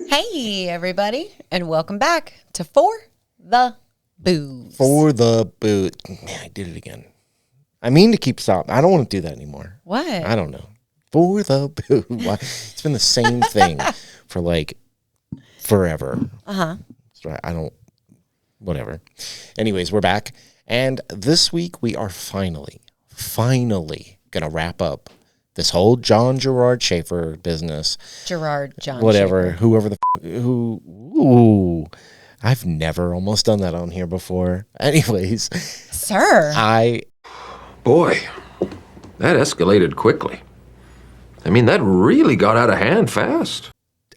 Hey, everybody, and welcome back to For the Booze. For the Booze. I did it again. I mean to keep stopping. I don't want to do that anymore. What? I don't know. For the Booze. It's been the same thing for like forever. Uh-huh. So I don't, whatever. Anyways, we're back. And this week we are finally going to wrap up this whole Gerard Schaefer business. Gerard John Whatever, Schaefer. whoever the ooh. I've never almost done that on here before. Anyways. Sir. Boy, that escalated quickly. I mean, that really got out of hand fast.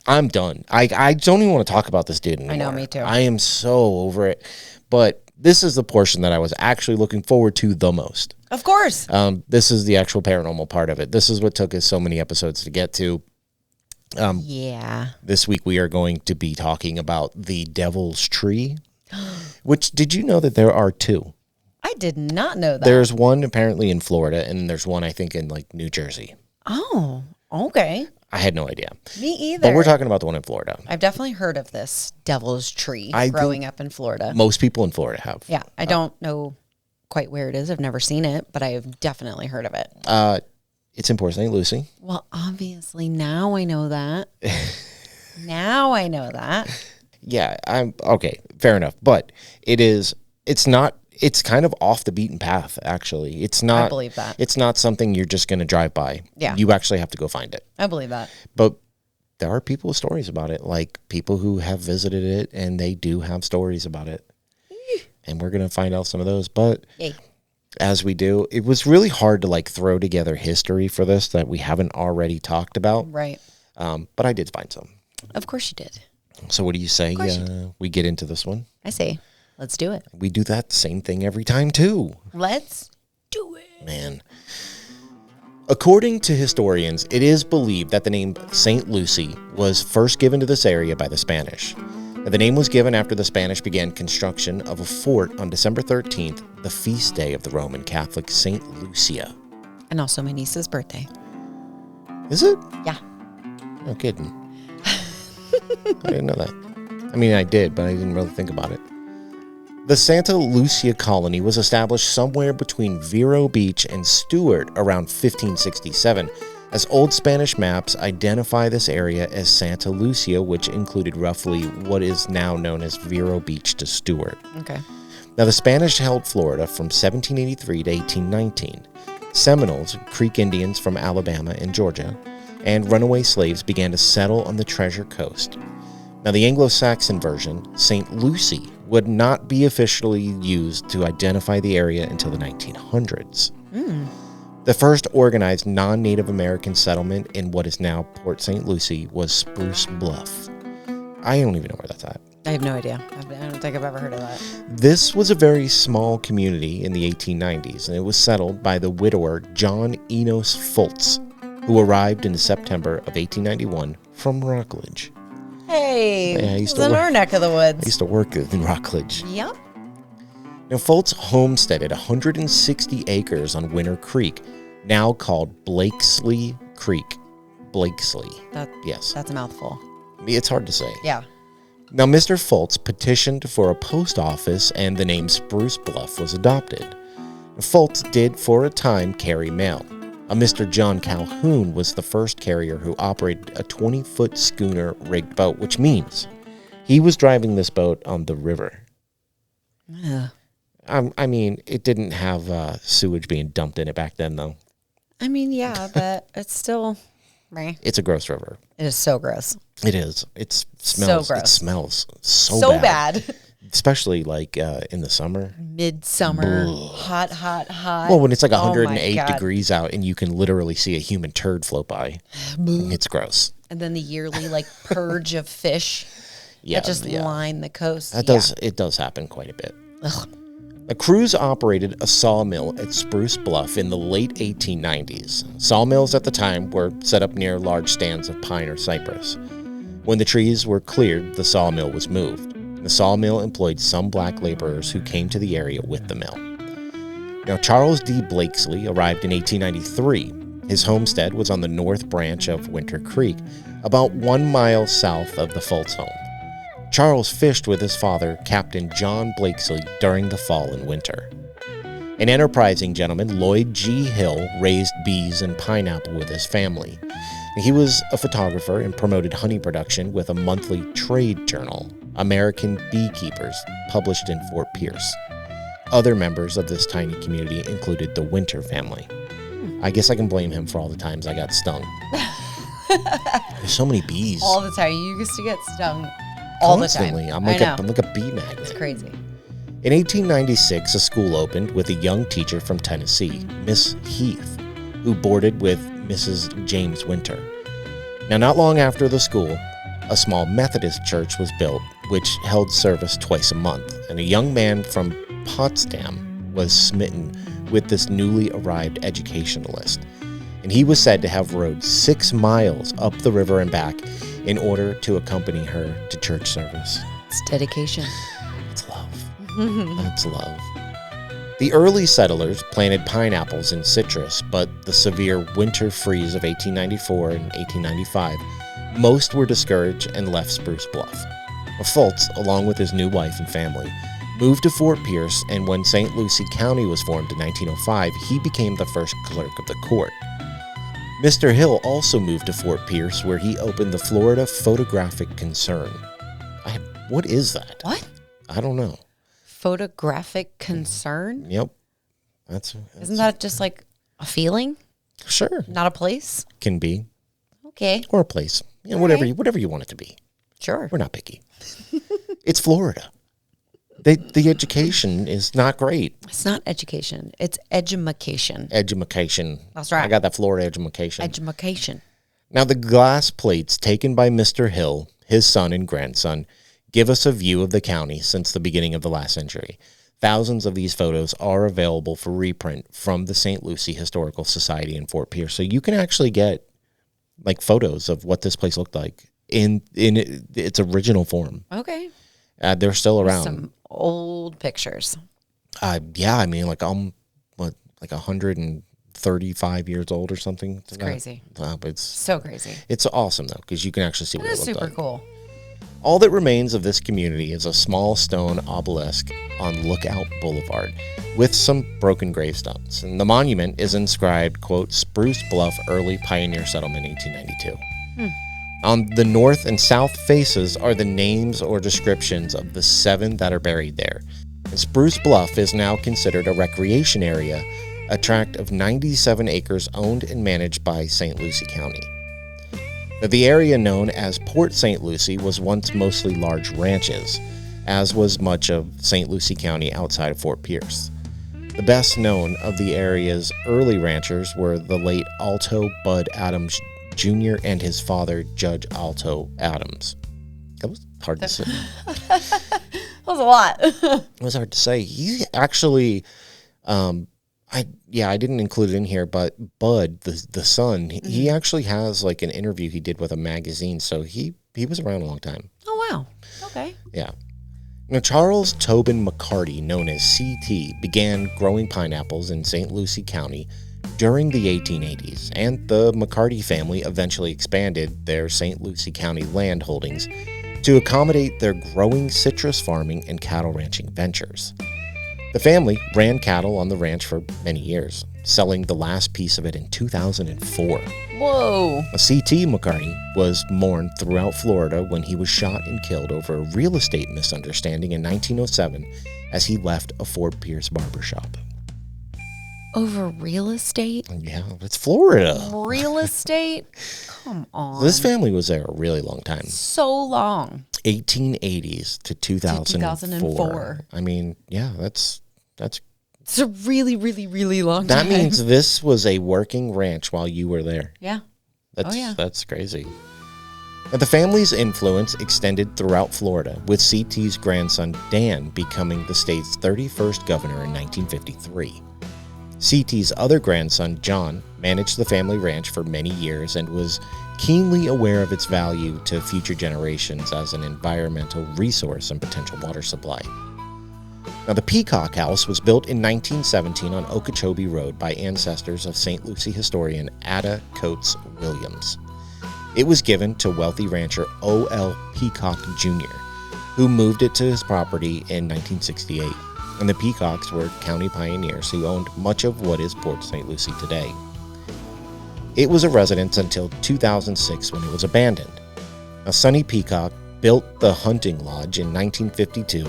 I'm done. I don't even want to talk about this dude anymore. I know, me too. I am so over it. But this is the portion that I was actually looking forward to the most. Of course. This is the actual paranormal part of it. This is what took us so many episodes to get to. Yeah. This week we are going to be talking about the Devil's Tree, which, did you know that there are two? I did not know that. There's one apparently in Florida, and there's one, I think, in like New Jersey. Oh, okay. I had no idea. Me either. But we're talking about the one in Florida. I've definitely heard of this Devil's Tree I growing up in Florida. Most people in Florida have. Yeah, I don't know quite where it is. I've never seen it, but I have definitely heard of it. It's in Port St. Lucie. Well, obviously, now I know that. Now I know that. Yeah, I'm okay. Fair enough. But it's kind of off the beaten path, actually. It's not. I believe that. It's not something you're just going to drive by. Yeah. You actually have to go find it. I believe that. But there are people with stories about it, like people who have visited it, and they do have stories about it. And we're going to find out some of those. But Yay. as we do, it was really hard to like throw together history for this that we haven't already talked about. Right. But I did find some. Of course you did. So what do you say we get into this one? I say, let's do it. We do that same thing every time, too. Let's do it. Man. According to historians, it is believed that the name St. Lucie was first given to this area by the Spanish. The name was given after the Spanish began construction of a fort on December 13th, the feast day of the Roman Catholic St. Lucia. And also my niece's birthday. Is it? Yeah. No kidding. I didn't know that. I mean, I did, but I didn't really think about it. The Santa Lucia colony was established somewhere between Vero Beach and Stewart around 1567, as old Spanish maps identify this area as Santa Lucia, which included roughly what is now known as Vero Beach to Stewart. Okay. Now, the Spanish held Florida from 1783 to 1819. Seminoles, Creek Indians from Alabama and Georgia, and runaway slaves began to settle on the Treasure Coast. Now, the Anglo-Saxon version, St. Lucie, would not be officially used to identify the area until the 1900s. The first organized non-Native American settlement in what is now Port St. Lucie was Spruce Bluff. I don't even know where that's at. I have no idea. I don't think I've ever heard of that. This was a very small community in the 1890s, and it was settled by the widower John Enos Fultz, who arrived in September of 1891 from Rockledge. Hey, Yeah, I it's in our neck of the I woods. used to work in Rockledge. Yep. Now, Fultz homesteaded 160 acres on Winter Creek, now called Blakesley Creek. Blakesley. Yes. That's a mouthful. It's hard to say. Yeah. Now, Mr. Fultz petitioned for a post office, and the name Spruce Bluff was adopted. Fultz did, for a time, carry mail. A Mr. John Calhoun was the first carrier who operated a 20-foot schooner-rigged boat, which means he was driving this boat on the river. Yeah. I mean, it didn't have sewage being dumped in it back then, though. I mean, yeah, but it's still... Right. It's a gross river. It is so gross. It is. It smells. gross. It smells so bad. Especially like in the summer. Midsummer. Hot. Well, when it's like Oh my 108 God. degrees out and you can literally see a human turd float by. It's gross. And then the yearly purge of fish that just line the coast. It does happen quite a bit. Ugh. A crews operated a sawmill at Spruce Bluff in the late 1890s. Sawmills at the time were set up near large stands of pine or cypress. When the trees were cleared, the sawmill was moved. The sawmill employed some black laborers who came to the area with the mill. Now, Charles D. Blakesley arrived in 1893 His homestead was on the north branch of Winter Creek, about 1 mile south of the Fultz home. Charles fished with his father, Captain John Blakesley, during the fall and winter. An enterprising gentleman, Lloyd G. Hill, raised bees and pineapple with his family. He was a photographer and promoted honey production with a monthly trade journal, American Beekeepers, published in Fort Pierce. Other members of this tiny community included the Winter family. I guess I can blame him for all the times I got stung. There's so many bees. All the time. You used to get stung all Constantly. the time. I'm like a bee magnet. It's crazy. In 1896, a school opened with a young teacher from Tennessee, Miss Heath, who boarded with Mrs. James Winter. Now, not long after the school, a small Methodist church was built, which held service twice a month, and a young man from Potsdam was smitten with this newly arrived educationalist, and he was said to have rode 6 miles up the river and back in order to accompany her to church service. It's dedication. It's love. That's love. The early settlers planted pineapples and citrus, but the severe winter freeze of 1894 and 1895, most were discouraged and left Spruce Bluff. Fultz, along with his new wife and family, moved to Fort Pierce, and when St. Lucie County was formed in 1905, he became the first clerk of the court. Mr. Hill also moved to Fort Pierce, where he opened the Florida Photographic Concern. What is that? What? I don't know. Photographic concern? Yep. Isn't that just like a feeling? Sure. Not a place? Can be. Okay. Or a place. All whatever right. whatever you want it to be. Sure. We're not picky. It's Florida. The education is not great. It's not education. It's edumacation. Edumacation. That's right. I got that Florida edumacation. Edumacation. Now, the glass plates taken by Mr. Hill, his son and grandson, give us a view of the county since the beginning of the last century. Thousands of these photos are available for reprint from the St. Lucie Historical Society in Fort Pierce. So you can actually get like photos of what this place looked like in its original form. Okay. They're still around. Some old pictures. Yeah, I mean, like 135 years old or something. It's crazy. It's So crazy. It's awesome though, because you can actually see what It it is looked super like. cool. All that remains of this community is a small stone obelisk on Lookout Boulevard with some broken gravestones. And the monument is inscribed, quote, Spruce Bluff Early Pioneer Settlement 1892. On the north and south faces are the names or descriptions of the 7 that are buried there. And Spruce Bluff is now considered a recreation area, a tract of 97 acres owned and managed by St. Lucie County. Now, the area known as Port St. Lucie was once mostly large ranches, as was much of St. Lucie County outside of Fort Pierce. The best known of the area's early ranchers were the late Alto Bud Adams Jr. and his father, Judge Alto Adams. That was hard to say. That was a lot. It was hard to say. He actually, I didn't include it in here, but Bud, the son, he actually has like an interview he did with a magazine, so he was around a long time. Oh, wow. Okay. Yeah. Now, Charles Tobin McCarty, known as CT, began growing pineapples in St. Lucie County during the 1880s, and the McCarty family eventually expanded their St. Lucie County land holdings to accommodate their growing citrus farming and cattle ranching ventures. The family ran cattle on the ranch for many years, selling the last piece of it in 2004. Whoa. C.T. McCarty was mourned throughout Florida when he was shot and killed over a real estate misunderstanding in 1907 as he left a Fort Pierce barbershop. Over real estate? Yeah, it's Florida. Real estate? Come on. This family was there a really long time. So long. 1880s to 2004. I mean, yeah, that's It's a really, really, really long that time. means this was a working ranch while you were there. Yeah. That's crazy. But the family's influence extended throughout Florida, with CT's grandson Dan becoming the state's 31st governor in 1953. CT's other grandson, John, managed the family ranch for many years and was keenly aware of its value to future generations as an environmental resource and potential water supply. Now, the Peacock House was built in 1917 on Okeechobee Road by ancestors of St. Lucie historian Ada Coates Williams. It was given to wealthy rancher O.L. Peacock Jr., who moved it to his property in 1968. And the Peacocks were county pioneers who owned much of what is Port St. Lucie today. It was a residence until 2006 when it was abandoned. Now, Sonny Peacock built the hunting lodge in 1952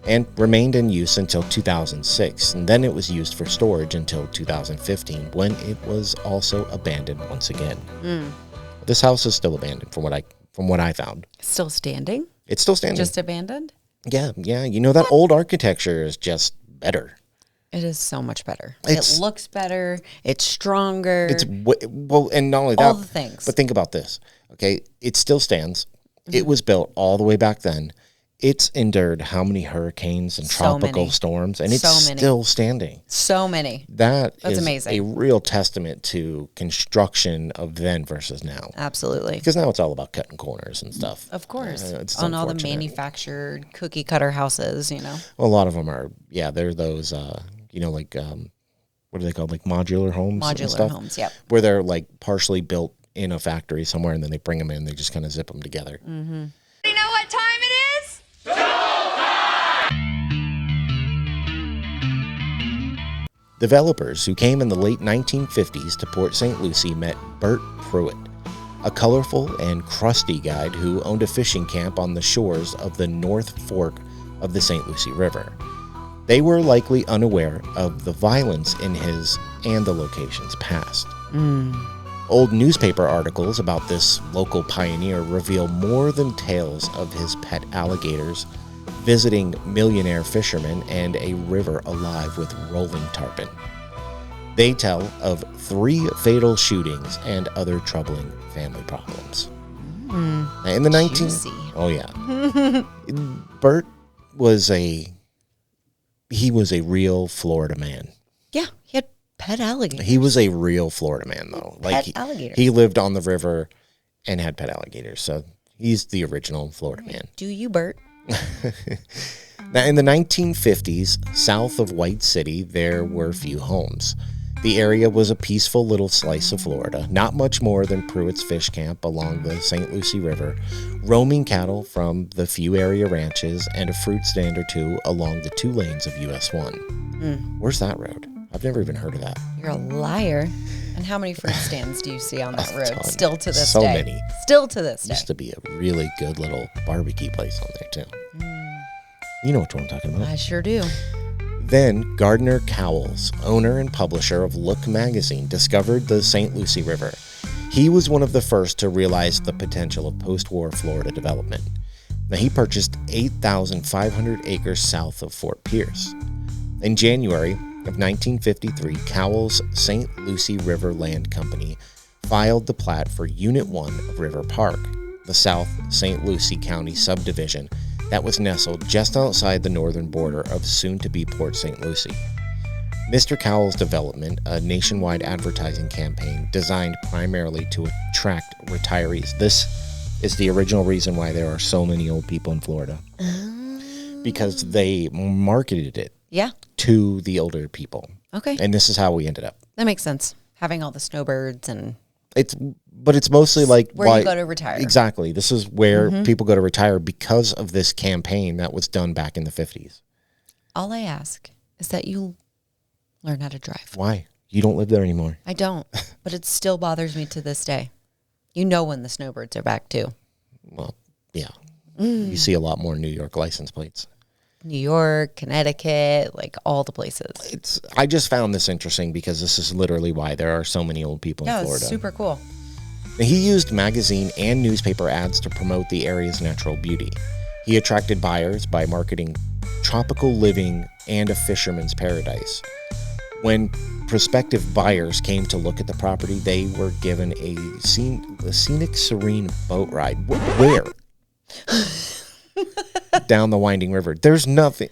and remained in use until 2006, and then it was used for storage until 2015 when it was also abandoned once again. This house is still abandoned from what I found. Still standing? It's still standing. Just abandoned? Yeah. You know, that old architecture is just better. It is so much better. It looks better. It's stronger. Well, and not only that, all the things. But think about this. Okay, it still stands. It was built all the way back then. It's endured how many hurricanes and tropical storms, and it's still standing. So many. That's is amazing. A real testament to construction of then versus now. Absolutely. Because now it's all about cutting corners and stuff. Of course. On all the manufactured cookie cutter houses, you know. Well, a lot of them are, they're those, like, what are they called? Like modular homes? Modular homes, yep. Where they're like partially built in a factory somewhere, and then they bring them in, they just kind of zip them together. Mm-hmm. You know what time it is? Developers who came in the late 1950s to Port St. Lucie met Bert Pruitt, a colorful and crusty guide who owned a fishing camp on the shores of the North Fork of the St. Lucie River. They were likely unaware of the violence in his and the location's past. Old newspaper articles about this local pioneer reveal more than tales of his pet alligators, visiting millionaire fishermen, and a river alive with rolling tarpon. They tell of 3 fatal shootings and other troubling family problems. In the Juicy. Oh yeah. Bert was a real Florida man. Yeah, he had pet alligators. He was a real Florida man, though. Alligators. He lived on the river and had pet alligators, so he's the original Florida man. Do you, Bert? Now, in the 1950s, south of White City, there were few homes. The area was a peaceful little slice of Florida, not much more than Pruitt's fish camp along the St. Lucie River, roaming cattle from the few area ranches, and a fruit stand or two along the 2 lanes of US 1. Where's that road? I've never even heard of that. You're a liar. And how many fruit stands do you see on that road? ton. Still to this So day. many. Still to this day. Used to be a really good little barbecue place on there, too. You know which one I'm talking about. I sure do. Then Gardner Cowles, owner and publisher of Look magazine, discovered the St. Lucie River. He was one of the first to realize the potential of post-war Florida development. Now, he purchased 8,500 acres south of Fort Pierce. In January of 1953, Cowles' St. Lucie River Land Company filed the plat for Unit 1 of River Park, the South St. Lucie County subdivision that was nestled just outside the northern border of soon-to-be Port St. Lucie. Mr. Cowles' development, a nationwide advertising campaign designed primarily to attract retirees. This is the original reason why there are so many old people in Florida. Because they marketed it to the older people. Okay. And this is how we ended up. That makes sense. Having all the snowbirds and... But it's mostly like where you go to retire. Exactly. This is where people go to retire because of this campaign that was done back in the 50s. All I ask is that you learn how to drive. Why? You don't live there anymore. I don't, but it still bothers me to this day. You know when the snowbirds are back too. Well, yeah. You see a lot more New York license plates. New York, Connecticut, like all the places. I just found this interesting because this is literally why there are so many old people in Florida. It's super cool. He used magazine and newspaper ads to promote the area's natural beauty. He attracted buyers by marketing tropical living and a fisherman's paradise. When prospective buyers came to look at the property, they were given a scenic, serene boat ride. Where? Down the winding river. There's nothing.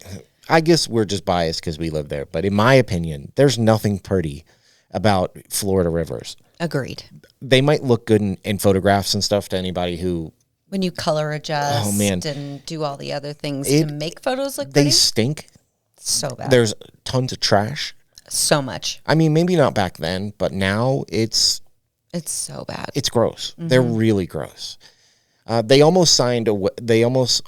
I guess we're just biased because we live there, but in my opinion, there's nothing pretty about Florida rivers. Agreed. They might look good in photographs and stuff to anybody who... When you color adjust and do all the other things to make photos look pretty. They stink. So bad. There's tons of trash. So much. I mean, maybe not back then, but now it's so bad. It's gross. They're really gross. They almost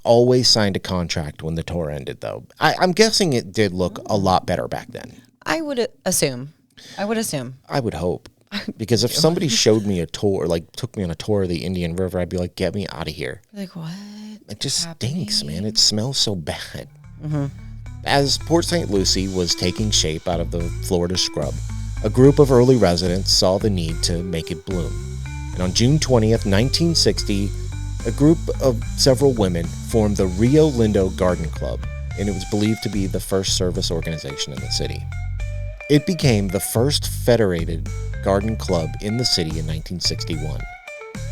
always signed a contract when the tour ended, though. I'm guessing it did look a lot better back then. I would assume. I would hope. Because if somebody showed me a tour, like took me on a tour of the Indian River, I'd be like, get me out of here. Like, what? It just stinks, man. It smells so bad. As Port St. Lucie was taking shape out of the Florida scrub, a group of early residents saw the need to make it bloom. And on June 20th, 1960, a group of several women formed the Rio Lindo Garden Club, and it was believed to be the first service organization in the city. It became the first federated garden club in the city in 1961.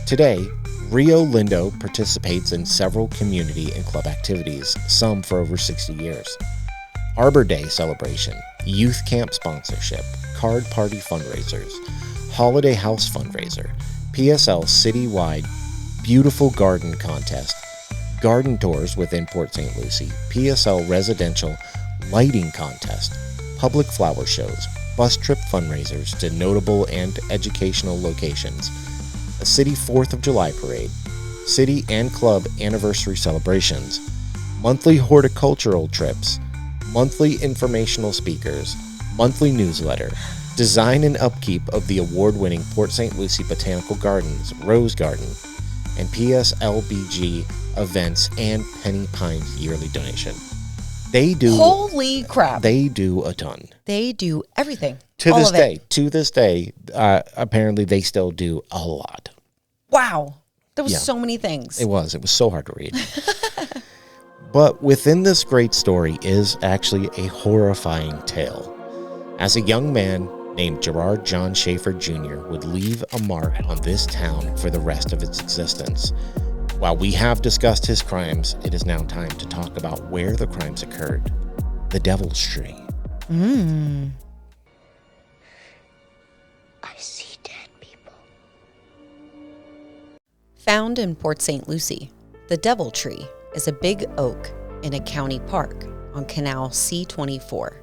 Today, Rio Lindo participates in several community and club activities, some for over 60 years. Arbor Day celebration, youth camp sponsorship, card party fundraisers, holiday house fundraiser, PSL citywide beautiful garden contest, garden tours within Port St. Lucie, PSL residential lighting contest, public flower shows, bus trip fundraisers to notable and educational locations, a city 4th of July parade, city and club anniversary celebrations, monthly horticultural trips, monthly informational speakers, monthly newsletter, design and upkeep of the award-winning Port St. Lucie Botanical Gardens, Rose Garden, and PSLBG events and Penny Pines yearly donation. They do. Holy crap. They do a ton. They do everything. To this day, apparently they still do a lot. Wow. There was so many things. It was so hard to read. But within this great story is actually a horrifying tale. As a young man named Gerard John Schaefer Jr. would leave a mark on this town for the rest of its existence. While we have discussed his crimes, it is now time to talk about where the crimes occurred. The Devil's Tree. I see dead people. Found in Port St. Lucie, the Devil Tree is a big oak in a county park on Canal C-24.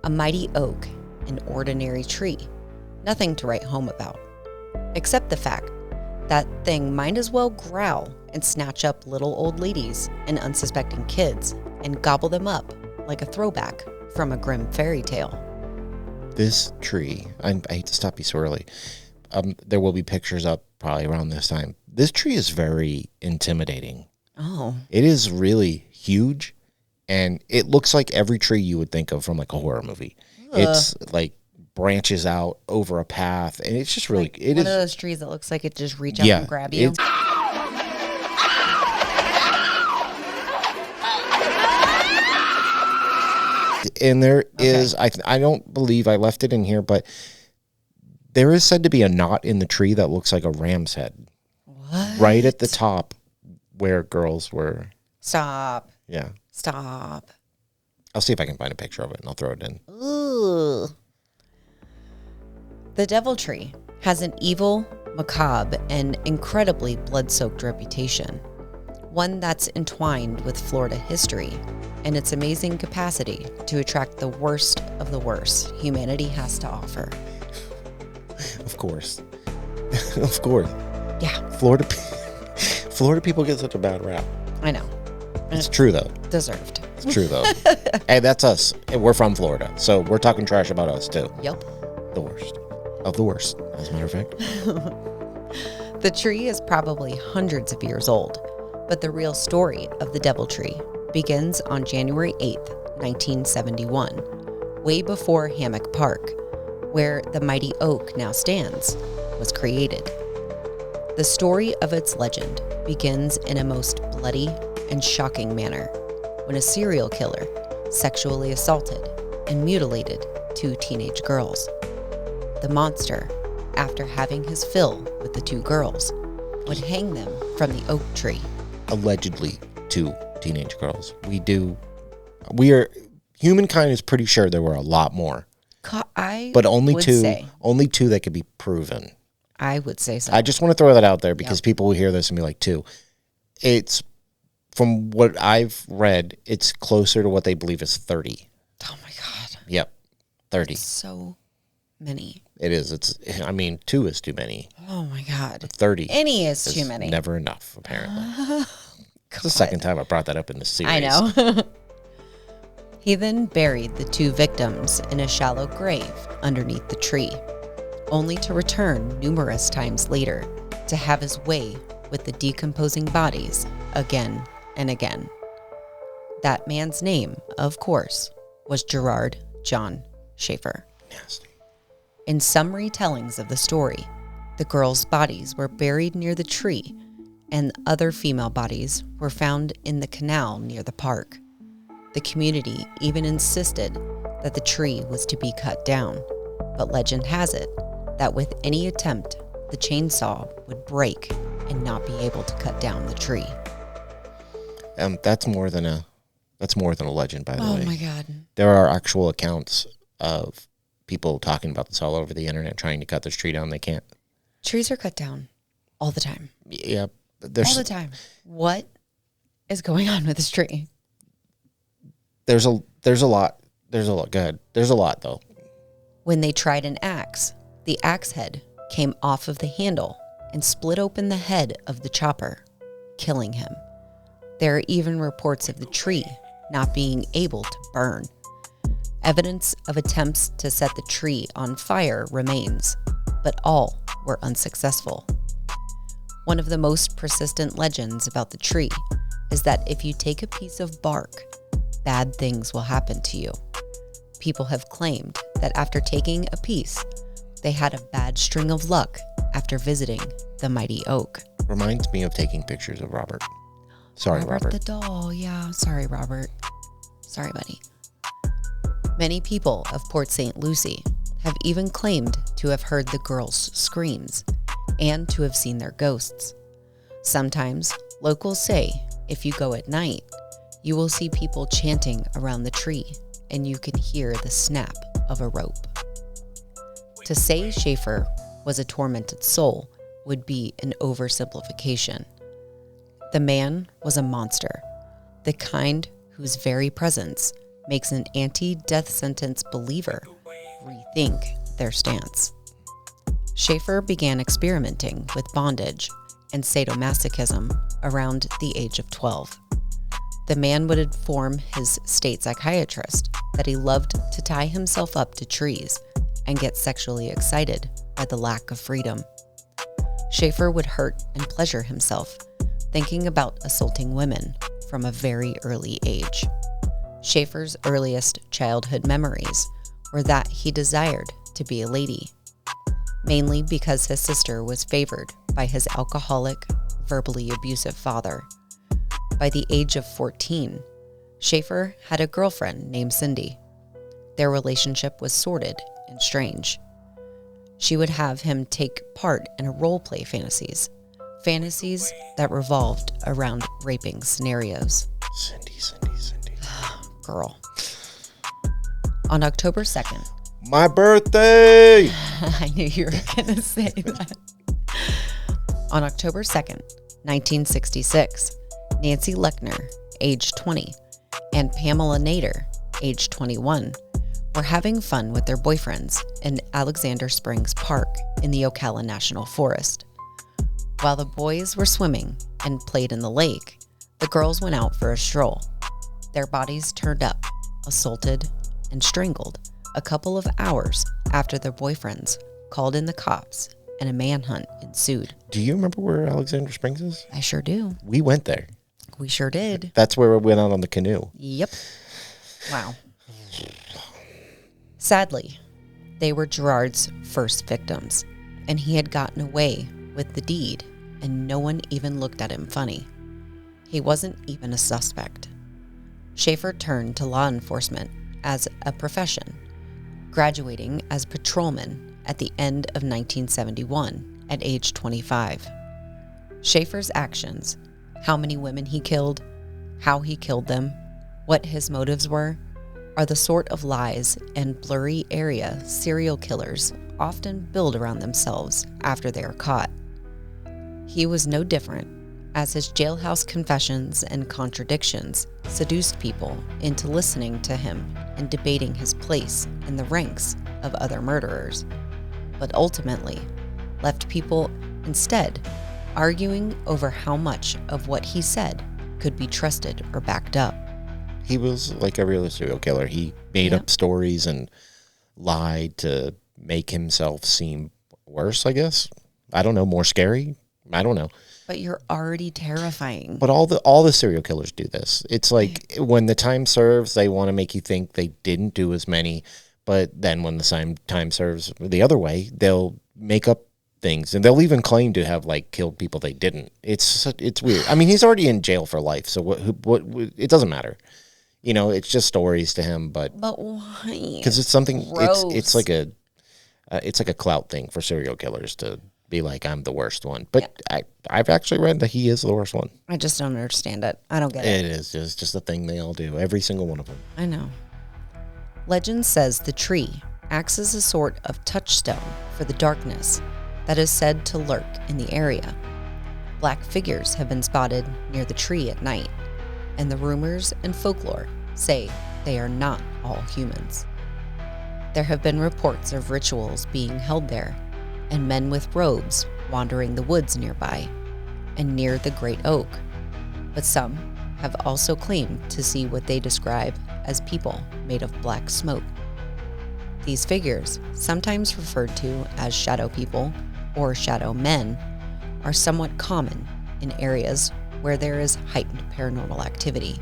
A mighty oak, an ordinary tree. Nothing to write home about. Except the fact that thing might as well growl and snatch up little old ladies and unsuspecting kids and gobble them up like a throwback from a grim fairy tale. This tree, I hate to stop you so early. There will be pictures up probably around this time. This tree is very intimidating. Oh. It is really huge, and it looks like every tree you would think of from like a horror movie. It's like branches out over a path, and it's just really Like one of those trees that looks like it just reach out and grab you. And there is, I don't believe I left it in here, but there is said to be a knot in the tree that looks like a ram's head. What? Right at the top where girls were. Stop. Yeah. Stop. I'll see if I can find a picture of it, and I'll throw it in. Ooh. The Devil Tree has an evil, macabre, and incredibly blood-soaked reputation. One that's entwined with Florida history and its amazing capacity to attract the worst of the worst humanity has to offer. Of course. Of course. Yeah. Florida people get such a bad rap. I know. It's true, though. Deserved. It's true, though. Hey, that's us. We're from Florida, so we're talking trash about us, too. Yep. The worst. Of the worst, as a matter of fact. The tree is probably hundreds of years old, but the real story of the Devil Tree begins on January 8th, 1971, way before Hammock Park, where the mighty oak now stands, was created. The story of its legend begins in a most bloody and shocking manner when a serial killer sexually assaulted and mutilated 2 teenage girls. The monster, after having his fill with the 2 girls, would hang them from the oak tree. Allegedly 2 teenage girls. Humankind is pretty sure there were a lot more. But only two that could be proven. I would say so. I just want to throw that out there because people will hear this and be like, 2. It's, from what I've read, it's closer to what they believe is 30. Oh my God. Yep, 30. So many. It is. 2 is too many. Oh my God. 30 Any is too many. Never enough, apparently. It's the second time I brought that up in the series. I know. He then buried the 2 victims in a shallow grave underneath the tree, only to return numerous times later to have his way with the decomposing bodies again and again. That man's name, of course, was Gerard John Schaefer. Nasty. In some retellings of the story, the girls' bodies were buried near the tree, and other female bodies were found in the canal near the park. The community even insisted that the tree was to be cut down, but legend has it that with any attempt, the chainsaw would break and not be able to cut down the tree. That's more than a legend, by the way. Oh my God. There are actual accounts of people talking about this all over the internet, trying to cut this tree down. They can't. Trees are cut down all the time. Yeah, All the time. What is going on with this tree? There's a lot. Go ahead. There's a lot, though. When they tried an axe, the axe head came off of the handle and split open the head of the chopper, killing him. There are even reports of the tree not being able to burn. Evidence of attempts to set the tree on fire remains, but all were unsuccessful. One of the most persistent legends about the tree is that if you take a piece of bark, bad things will happen to you. People have claimed that after taking a piece, they had a bad string of luck after visiting the mighty oak. Reminds me of taking pictures of Robert. Sorry, Robert. the doll. Yeah, sorry, Robert. Sorry, buddy. Many people of Port St. Lucie have even claimed to have heard the girls' screams and to have seen their ghosts. Sometimes, locals say if you go at night, you will see people chanting around the tree and you can hear the snap of a rope. To say Schaefer was a tormented soul would be an oversimplification. The man was a monster, the kind whose very presence makes an anti-death sentence believer rethink their stance. Schaefer began experimenting with bondage and sadomasochism around the age of 12. The man would inform his state psychiatrist that he loved to tie himself up to trees and get sexually excited by the lack of freedom. Schaefer would hurt and pleasure himself, thinking about assaulting women from a very early age. Schaefer's earliest childhood memories were that he desired to be a lady, mainly because his sister was favored by his alcoholic, verbally abusive father. By the age of 14, Schaefer had a girlfriend named Cindy. Their relationship was sordid and strange. She would have him take part in role-play fantasies that revolved around raping scenarios. Cindy. Girl. On October 2nd. My birthday! I knew you were going to say that. On October 2nd, 1966, Nancy Lechner, age 20, and Pamela Nader, age 21, were having fun with their boyfriends in Alexander Springs Park in the Ocala National Forest. While the boys were swimming and played in the lake, the girls went out for a stroll. Their bodies turned up, assaulted, and strangled a couple of hours after their boyfriends called in the cops and a manhunt ensued. Do you remember where Alexander Springs is? I sure do. We went there. We sure did. That's where we went out on the canoe. Yep. Wow. Sadly, they were Gerard's first victims, and he had gotten away with the deed, and no one even looked at him funny. He wasn't even a suspect. Schaefer turned to law enforcement as a profession, graduating as patrolman at the end of 1971 at age 25. Schaefer's actions, how many women he killed, how he killed them, what his motives were, are the sort of lies and blurry area serial killers often build around themselves after they are caught. He was no different, as his jailhouse confessions and contradictions seduced people into listening to him and debating his place in the ranks of other murderers, but ultimately left people instead arguing over how much of what he said could be trusted or backed up. He was like a real serial killer. He made up stories and lied to make himself seem worse, I guess. I don't know, more scary? I don't know. But you're already terrifying. But all the serial killers do this. It's like when the time serves, they want to make you think they didn't do as many, but then when the time serves the other way, they'll make up things, and they'll even claim to have like killed people they didn't. It's weird. I mean, he's already in jail for life, so what it doesn't matter. You know, it's just stories to him. But why? Because it's something. Gross. It's like a clout thing for serial killers to be like, I'm the worst one. But I've actually read that he is the worst one. I just don't understand it. I don't get it. It is just a thing they all do. Every single one of them. I know. Legend says the tree acts as a sort of touchstone for the darkness that is said to lurk in the area. Black figures have been spotted near the tree at night, and the rumors and folklore say they are not all humans. There have been reports of rituals being held there, and men with robes wandering the woods nearby and near the great oak, but some have also claimed to see what they describe as people made of black smoke. These figures, sometimes referred to as shadow people or shadow men, are somewhat common in areas where there is heightened paranormal activity.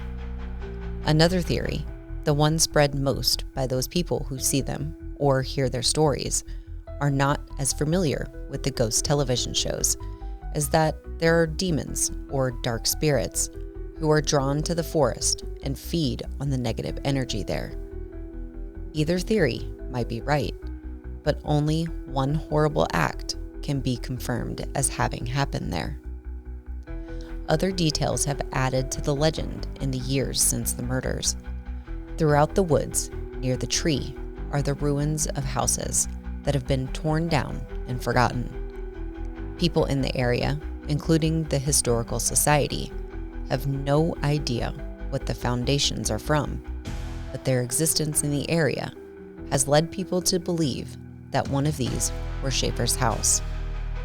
Another theory, the one spread most by those people who see them or hear their stories, are not as familiar with the ghost television shows, is that there are demons or dark spirits who are drawn to the forest and feed on the negative energy there. Either theory might be right, but only one horrible act can be confirmed as having happened there. Other details have added to the legend in the years since the murders. Throughout the woods near the tree are the ruins of houses that have been torn down and forgotten. People in the area, including the Historical Society, have no idea what the foundations are from, but their existence in the area has led people to believe that one of these were Schaefer's house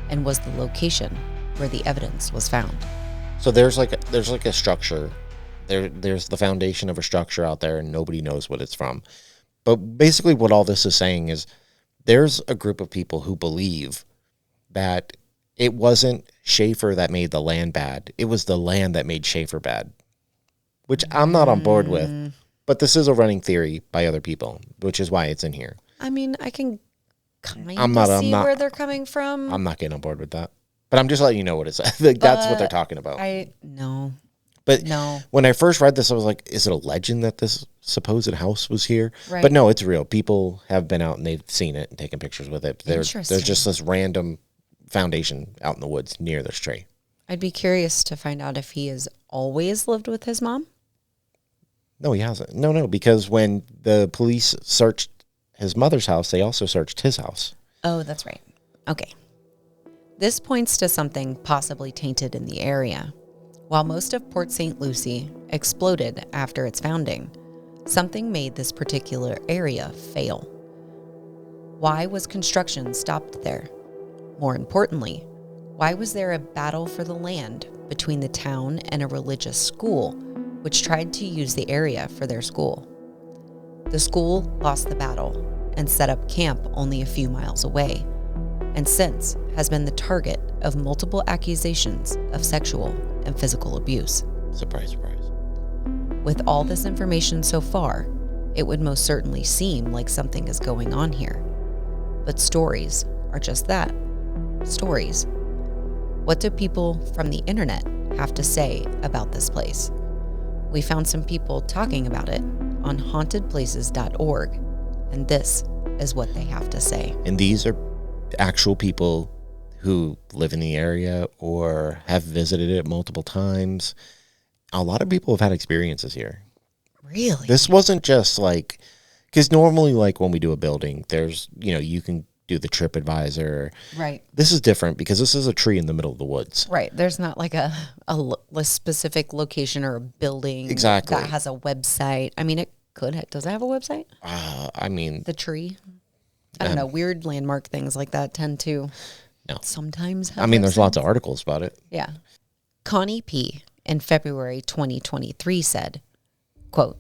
and was the location where the evidence was found. So there's like a structure. There's the foundation of a structure out there, and nobody knows what it's from. But basically what all this is saying is there's a group of people who believe that it wasn't Schaefer that made the land bad. It was the land that made Schaefer bad, which I'm not on board with. But this is a running theory by other people, which is why it's in here. I mean, I can kind of see where they're coming from. I'm not getting on board with that. But I'm just letting you know what it's like. That's what they're talking about. But when I first read this, I was like, is it a legend that this supposed house was here? Right. But no, it's real. People have been out and they've seen it and taken pictures with it. There's just this random foundation out in the woods near this tree. I'd be curious to find out if he has always lived with his mom. No, he hasn't. No, because when the police searched his mother's house, they also searched his house. Oh, that's right. Okay. This points to something possibly tainted in the area. While most of Port St. Lucie exploded after its founding, something made this particular area fail. Why was construction stopped there? More importantly, why was there a battle for the land between the town and a religious school, which tried to use the area for their school? The school lost the battle and set up camp only a few miles away, and since has been the target of multiple accusations of sexual and physical abuse. Surprise, surprise. With all this information so far, it would most certainly seem like something is going on here. But stories are just that, stories. What do people from the internet have to say about this place? We found some people talking about it on hauntedplaces.org, and this is what they have to say. And these are actual people who live in the area or have visited it multiple times. A lot of people have had experiences here. Really? This wasn't just like, because normally like when we do a building, there's, you can do the TripAdvisor. Right. This is different because this is a tree in the middle of the woods. Right. There's not like a specific location or a building exactly that has a website. I mean, it Does it have a website? I mean, The tree? I don't know. Weird landmark things like that tend to sometimes have there's lots of websites. articles about it. Yeah. Connie P. in February 2023 said, quote,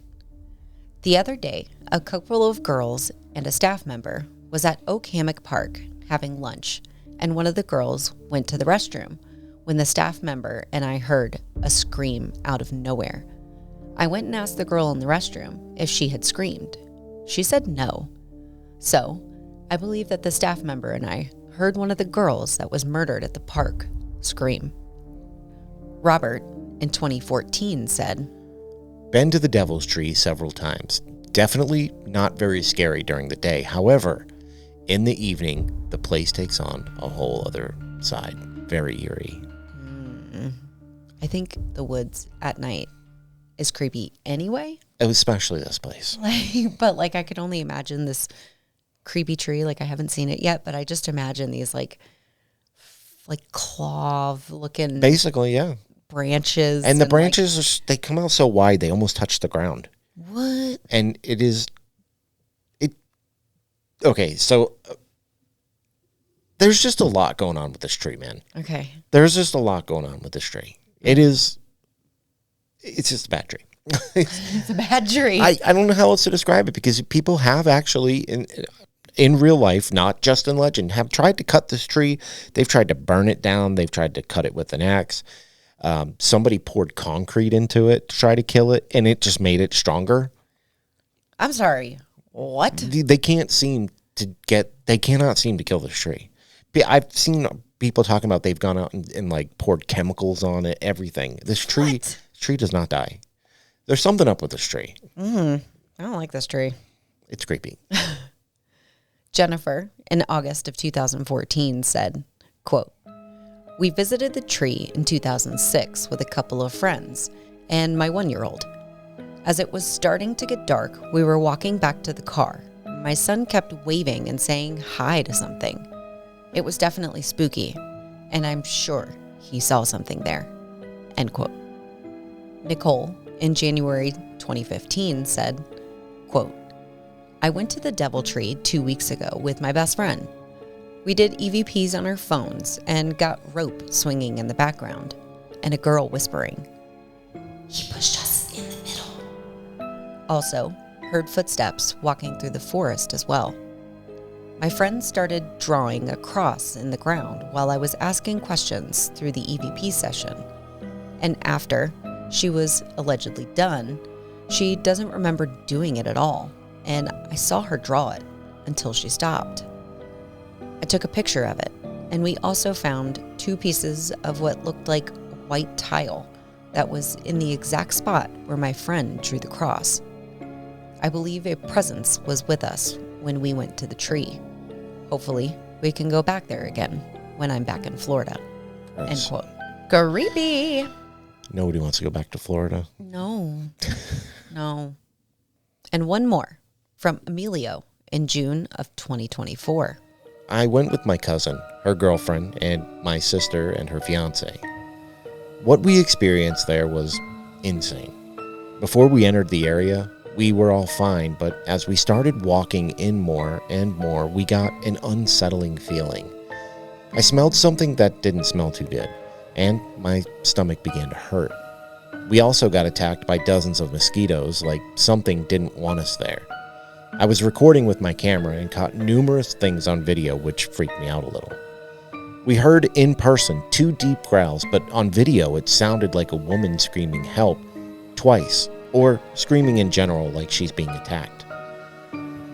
"The other day, a couple of girls and a staff member was at Oak Hammock Park having lunch, and one of the girls went to the restroom when the staff member and I heard a scream out of nowhere. I went and asked the girl in the restroom if she had screamed. She said no. So, I believe that the staff member and I heard one of the girls that was murdered at the park scream." Robert, in 2014, said, Been to the Devil's Tree several times. Definitely not very scary during the day. However, in the evening, the place takes on a whole other side. Very eerie. I think the woods at night is creepy anyway. Especially this place. But I could only imagine this creepy tree. I haven't seen it yet, but I just imagine these claw looking Basically, yeah. branches. And the branches, they come out so wide, they almost touch the ground. What? And okay, so there's just a lot going on with this tree, man. Okay. There's just a lot going on with this tree. It's just a bad tree. It's a bad tree. I don't know how else to describe it, because people have actually, in real life, not just in legend, have tried to cut this tree. They've tried to burn it down. They've tried to cut it with an axe. Somebody poured concrete into it to try to kill it, and it just made it stronger. I'm sorry. What? They cannot seem to kill this tree. I've seen people talking about they've gone out and poured chemicals on it, everything. This tree does not die. There's something up with this tree. I don't like this tree. It's creepy. Jennifer, in August of 2014, said, quote, "We visited the tree in 2006 with a couple of friends and my 1-year-old. As it was starting to get dark, we were walking back to the car. My son kept waving and saying hi to something. It was definitely spooky, and I'm sure he saw something there." End quote. Nicole, in January 2015, said, quote, "I went to the Devil Tree 2 weeks ago with my best friend. We did EVPs on our phones and got rope swinging in the background and a girl whispering, 'He pushed us in the middle.' Also, heard footsteps walking through the forest as well. My friend started drawing a cross in the ground while I was asking questions through the EVP session. And after she was allegedly done, she doesn't remember doing it at all, and I saw her draw it until she stopped. I took a picture of it, and we also found 2 pieces of what looked like white tile that was in the exact spot where my friend drew the cross. I believe a presence was with us when we went to the tree. Hopefully, we can go back there again when I'm back in Florida." Gross. End quote. Creepy. Nobody wants to go back to Florida. No. No. And one more from Emilio in June of 2024. I went with my cousin, her girlfriend, and my sister and her fiance. What we experienced there was insane. Before we entered the area, we were all fine, but as we started walking in more and more, we got an unsettling feeling. I smelled something that didn't smell too good, and my stomach began to hurt. We also got attacked by dozens of mosquitoes, like something didn't want us there. I was recording with my camera and caught numerous things on video, which freaked me out a little. We heard in person 2 deep growls, but on video it sounded like a woman screaming help twice, or screaming in general like she's being attacked.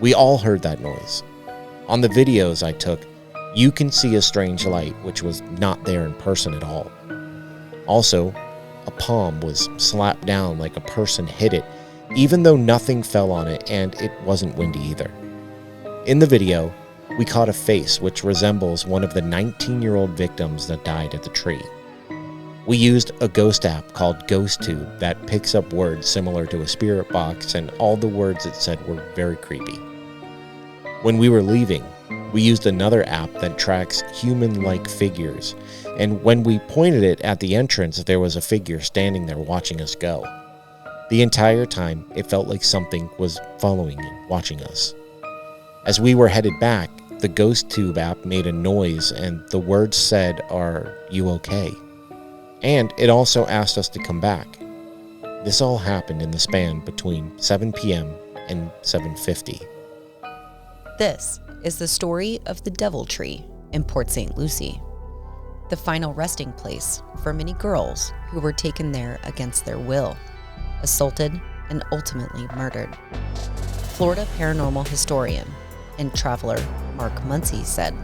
We all heard that noise. On the videos I took, you can see a strange light, which was not there in person at all. Also, a palm was slapped down like a person hit it, even though nothing fell on it and it wasn't windy either. In the video, we caught a face which resembles one of the 19-year-old victims that died at the tree. We used a ghost app called GhostTube that picks up words similar to a spirit box, and all the words it said were very creepy. When we were leaving, we used another app that tracks human-like figures, and when we pointed it at the entrance, there was a figure standing there watching us go. The entire time, it felt like something was following and watching us. As we were headed back, the Ghost Tube app made a noise and the words said, "Are you okay?" And it also asked us to come back. This all happened in the span between 7 p.m. and 7:50. This is the story of the Devil Tree in Port St. Lucie, the final resting place for many girls who were taken there against their will, assaulted, and ultimately murdered. Florida paranormal historian and traveler Mark Muncy said,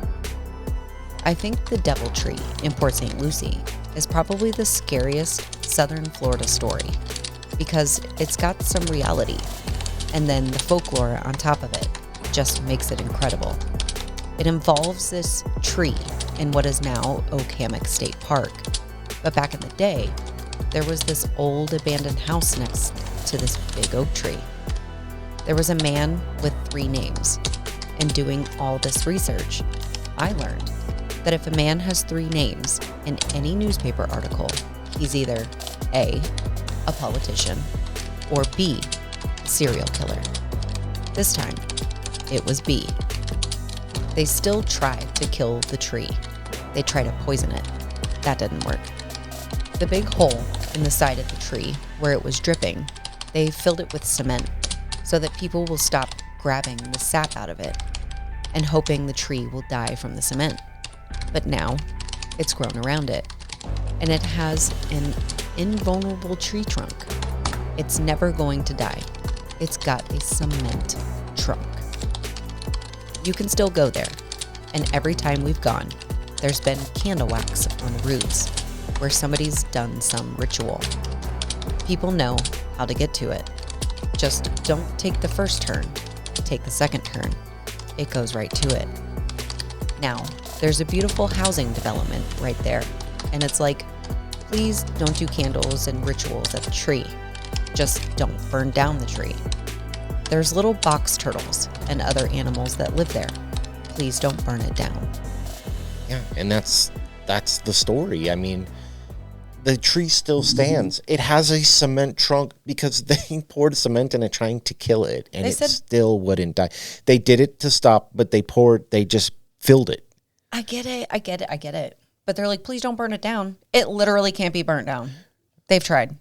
"I think the Devil Tree in Port St. Lucie is probably the scariest Southern Florida story because it's got some reality, and then the folklore on top of it just makes it incredible. It involves this tree in what is now Oak State Park, but back in the day, there was this old abandoned house next to this big oak tree. There was a man with 3 names, and doing all this research, I learned that if a man has 3 names in any newspaper article, he's either A, a politician, or B, a serial killer. This time, it was B. They still tried to kill the tree. They tried to poison it. That didn't work. The big hole in the side of the tree where it was dripping, they filled it with cement so that people will stop grabbing the sap out of it and hoping the tree will die from the cement. But now, it's grown around it, and it has an invulnerable tree trunk. It's never going to die. It's got a cement trunk. You can still go there, and every time we've gone, there's been candle wax on the roots where somebody's done some ritual. People know how to get to it. Just don't take the first turn. Take the second turn. It goes right to it. Now, there's a beautiful housing development right there, and it's like, please don't do candles and rituals at the tree. Just don't burn down the tree. There's little box turtles and other animals that live there. Please don't burn it down." Yeah, and that's the story. I mean, the tree still stands. It has a cement trunk because they poured cement in it trying to kill it, and it still wouldn't die. They did it to stop, but they just filled it. I get it. But they're like, please don't burn it down. It literally can't be burnt down. They've tried.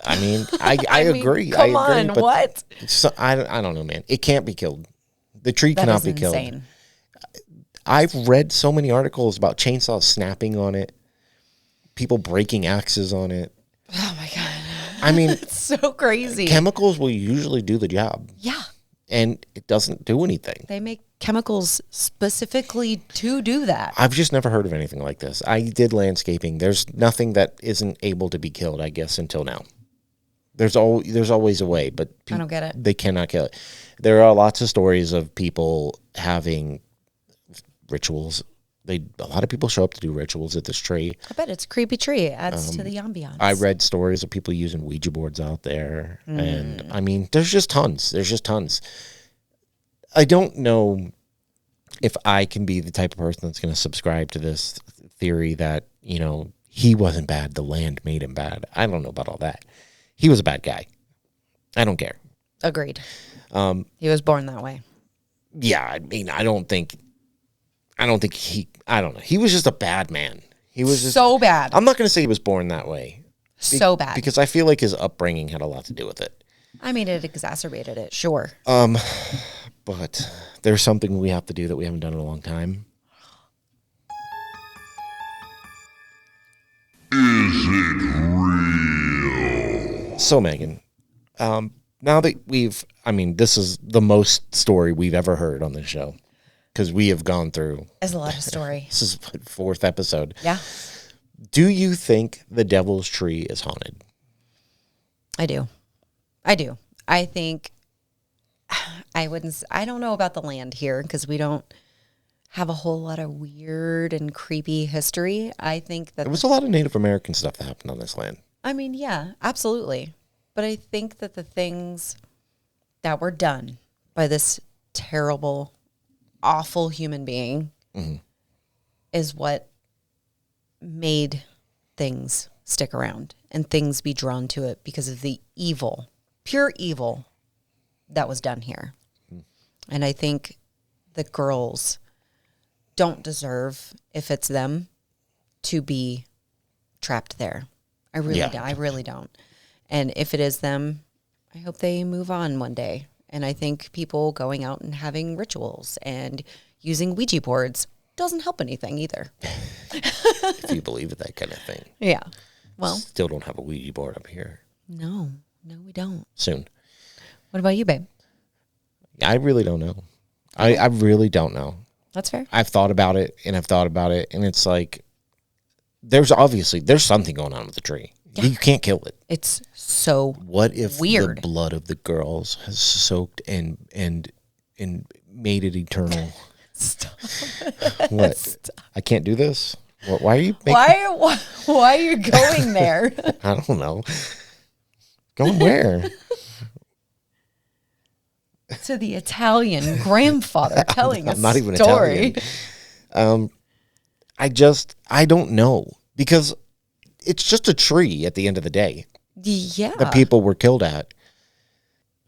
I mean, I agree. Come on, but what? So, I don't know, man. It can't be killed. The tree That cannot is be killed. insane. I've read so many articles about chainsaws snapping on it, people breaking axes on it. Oh my God. I mean, It's so crazy. chemicals will usually do the job, Yeah. and it doesn't do anything. They make chemicals specifically to do that. I've just never heard of anything like this. I did landscaping. There's nothing that isn't able to be killed, I guess, until now. There's always a way, but I don't get it. They cannot kill it. There are lots of stories of people having rituals. A lot of people show up to do rituals at this tree. I bet it's a creepy tree. It adds to the ambiance. I read stories of people using Ouija boards out there. And I mean, there's just tons. I don't know if I can be the type of person that's going to subscribe to this theory that, he wasn't bad, the land made him bad. I don't know about all that. He was a bad guy. I don't care. Agreed. He was born that way. Yeah, I mean, I don't know. He was just a bad man. He was just so bad. I'm not going to say he was born that way. So bad. Because I feel like his upbringing had a lot to do with it. I mean, it exacerbated it, sure. But there's something we have to do that we haven't done in a long time. Is it real? So, Megan, now that this is the most story we've ever heard on this show. Because we have gone through. It's a lot of story. This is the 4th episode. Yeah. Do you think the Devil's Tree is haunted? I do. I think I don't know about the land here because we don't have a whole lot of weird and creepy history. I think that there was a lot of Native American stuff that happened on this land. I mean, yeah, absolutely. But I think that the things that were done by this terrible, awful human being is what made things stick around and things be drawn to it because of the evil, pure evil that was done here. And I think the girls don't deserve, if it's them, to be trapped there. I really don't. I really don't. And if it is them, I hope they move on one day. And I think people going out and having rituals and using Ouija boards doesn't help anything either. If you believe in that kind of thing. Yeah. Well, still don't have a Ouija board up here. No, we don't. Soon. What about you, babe? I really don't know. I really don't know. That's fair. I've thought about it, and it's like, there's something going on with the tree. Yeah. You can't kill it. It's so what if weird. The blood of the girls has soaked and made it eternal? Stop. What? Stop. I can't do this? Why are you making... Why are you going there? I don't know. Going where? To the Italian grandfather telling a story. I'm not even Italian. I don't know, because it's just a tree at the end of the day. Yeah. The people were killed at.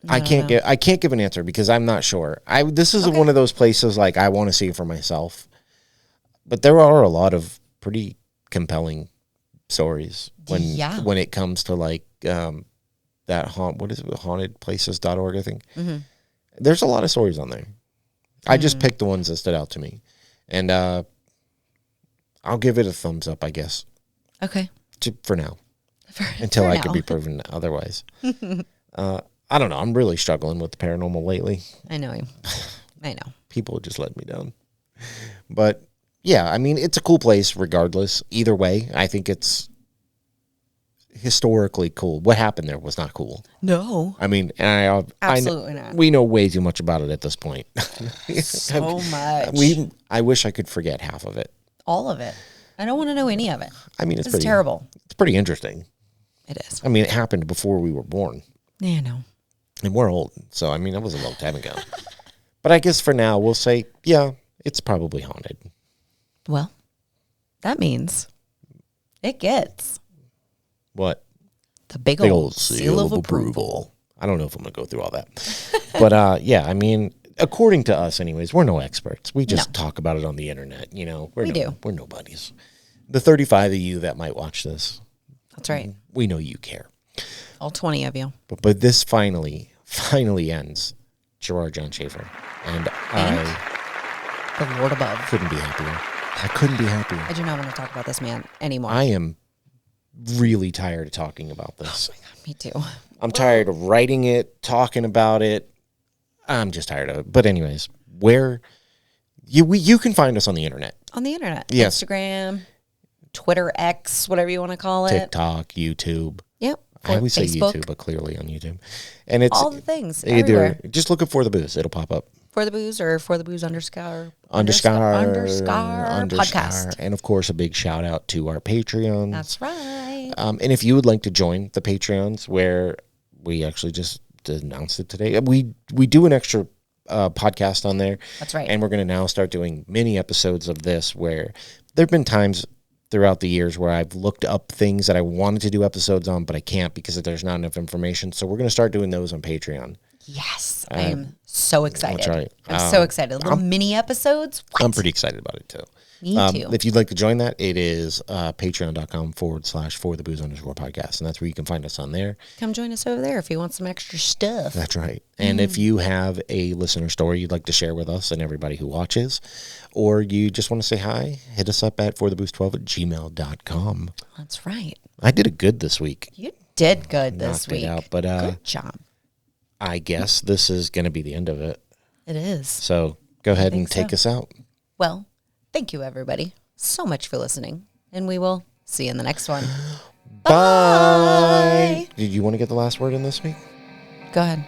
I can't give an answer because I'm not sure. This is one of those places like I want to see for myself. But there are a lot of pretty compelling stories when it comes to like that hauntedplaces.org, I think. Mm-hmm. There's a lot of stories on there. I just picked the ones that stood out to me. And I'll give it a thumbs up, I guess. Okay. For now. Until I can be proven otherwise. I don't know. I'm really struggling with the paranormal lately. I know. People just let me down. But, yeah, I mean, it's a cool place regardless. Either way, I think it's historically cool. What happened there was not cool. No. I mean, absolutely not. We know way too much about it at this point. So much. I wish I could forget half of it. All of it. I don't want to know any of it. I mean, it's terrible. It's pretty interesting. It is. I mean, it happened before we were born. Yeah, I know. And we're old. So, I mean, that was a long time ago. But I guess for now, we'll say, yeah, it's probably haunted. Well, that means it gets... What? The big old seal of approval. I don't know if I'm going to go through all that. But, yeah, I mean, according to us anyways, we're no experts. We just talk about it on the internet, you know. We're nobodies. The 35 of you that might watch this. That's right. We know you care. All 20 of you. But this finally ends. Gerard John Schaefer. And the Lord above. Couldn't be happier. I couldn't be happier. I do not want to talk about this man anymore. I am really tired of talking about this. Oh my God, me too. I'm tired of writing it, talking about it. I'm just tired of it. But anyways, where you can find us on the internet. On the internet. Yes. Instagram, Twitter, X, whatever you want to call it. TikTok, YouTube. Yep. I always say YouTube, but clearly on YouTube. And it's all the things. Everywhere. Just look up For the Booze. It'll pop up. For the Booze or For the Booze underscore podcast. And of course, a big shout out to our Patreons. That's right. And if you would like to join the Patreons, where we actually just announced it today, we do an extra podcast on there. That's right. And we're going to now start doing mini episodes of this, where there have been times throughout the years where I've looked up things that I wanted to do episodes on, but I can't because there's not enough information. So we're going to start doing those on Patreon. Yes, I am so excited. That's right. I'm so excited. Little mini episodes. What? I'm pretty excited about it too. Me too. If you'd like to join that, it is patreon.com/forthebooze_podcast. And that's where you can find us on there. Come join us over there if you want some extra stuff. That's right. And if you have a listener story you'd like to share with us and everybody who watches, or you just want to say hi, hit us up at forthebooze12@gmail.com. That's right. I did it good this week. You did good this week. Out, but, good job. I guess this is going to be the end of it. It is. So go ahead and take us out. Well, thank you, everybody, so much for listening. And we will see you in the next one. Bye. Did you want to get the last word in this week? Go ahead.